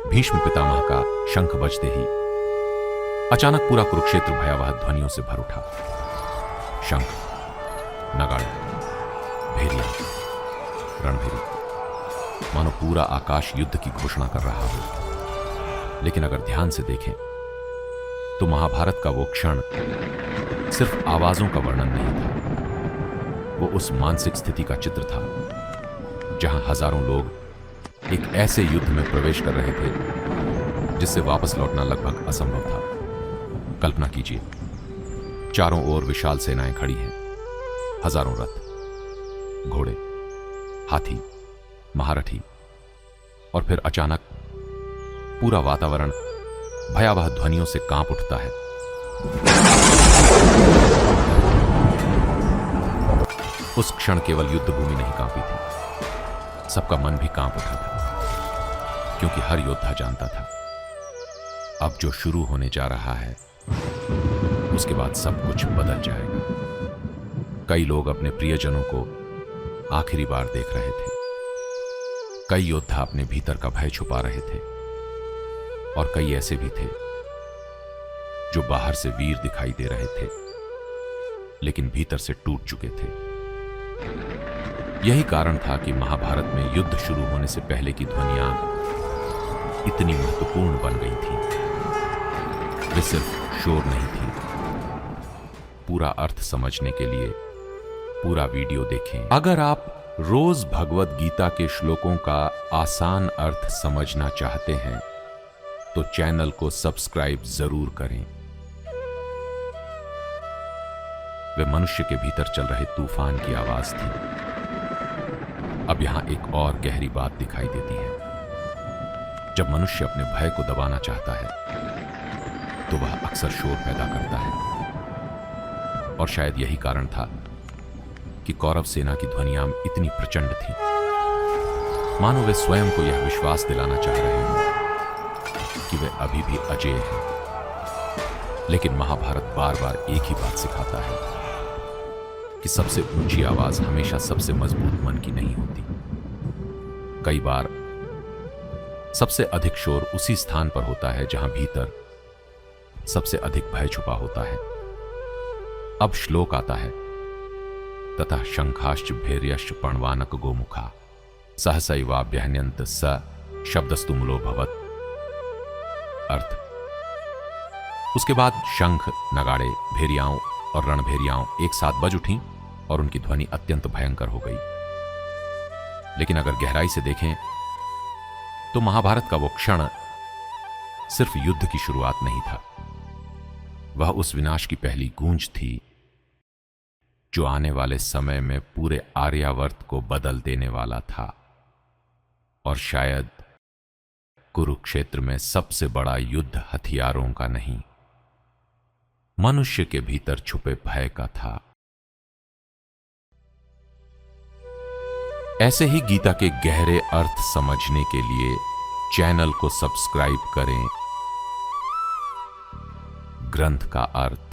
भीष्म पितामह का शंख बजते ही अचानक पूरा कुरुक्षेत्र भयावह ध्वनियों से भर उठा। शंख, नगाड़े, भेरिया, रणभेरी, मानो पूरा आकाश युद्ध की घोषणा कर रहा हो। लेकिन अगर ध्यान से देखें तो महाभारत का वो क्षण सिर्फ आवाजों का वर्णन नहीं था, वो उस मानसिक स्थिति का चित्र था जहां हजारों लोग एक ऐसे युद्ध में प्रवेश कर रहे थे जिससे वापस लौटना लगभग असंभव था। कल्पना कीजिए, चारों ओर विशाल सेनाएं खड़ी हैं, हजारों रथ, घोड़े, हाथी, महारथी, और फिर अचानक पूरा वातावरण भयावह ध्वनियों से कांप उठता है। उस क्षण केवल युद्ध भूमि नहीं कांपी थी, सबका मन भी कांप उठा था, क्योंकि हर योद्धा जानता था अब जो शुरू होने जा रहा है उसके बाद सब कुछ बदल जाएगा। कई लोग अपने प्रियजनों को आखिरी बार देख रहे थे, कई योद्धा अपने भीतर का भय छुपा रहे थे, और कई ऐसे भी थे जो बाहर से वीर दिखाई दे रहे थे लेकिन भीतर से टूट चुके थे। यही कारण था कि महाभारत में युद्ध शुरू होने से पहले की ध्वनियां इतनी महत्वपूर्ण बन गई थी। वे सिर्फ शोर नहीं थी। पूरा अर्थ समझने के लिए पूरा वीडियो देखें। अगर आप रोज भगवत गीता के श्लोकों का आसान अर्थ समझना चाहते हैं तो चैनल को सब्सक्राइब जरूर करें। वे मनुष्य के भीतर चल रहे तूफान की आवाज थी। अब यहां एक और गहरी बात दिखाई देती है। जब मनुष्य अपने भय को दबाना चाहता है तो वह अक्सर शोर पैदा करता है, और शायद यही कारण था कि कौरव सेना की ध्वनियां इतनी प्रचंड थीं, मानो वे स्वयं को यह विश्वास दिलाना चाह रहे हों कि वे अभी भी अजेय हैं। लेकिन महाभारत बार बार एक ही बात सिखाता है कि सबसे ऊंची आवाज हमेशा सबसे मजबूत मन की नहीं होती। कई बार सबसे अधिक शोर उसी स्थान पर होता है जहां भीतर सबसे अधिक भय छुपा होता है। अब श्लोक आता है, ततः शंखाश्च भैर्यश्च पणवानक गोमुखा सहसैवाभ्यहन्यन्त स शब्दस्तु मूलो भवत्। अर्थ, उसके बाद शंख, नगाड़े, भेरियाओं और रणभेरियाओं एक साथ बज उठी और उनकी ध्वनि अत्यंत भयंकर हो गई। लेकिन अगर गहराई से देखें तो महाभारत का वो क्षण सिर्फ युद्ध की शुरुआत नहीं था, वह उस विनाश की पहली गूंज थी जो आने वाले समय में पूरे आर्यावर्त को बदल देने वाला था। और शायद कुरुक्षेत्र में सबसे बड़ा युद्ध हथियारों का नहीं, मनुष्य के भीतर छुपे भय का था। ऐसे ही गीता के गहरे अर्थ समझने के लिए चैनल को सब्सक्राइब करें। ग्रंथ का अर्थ।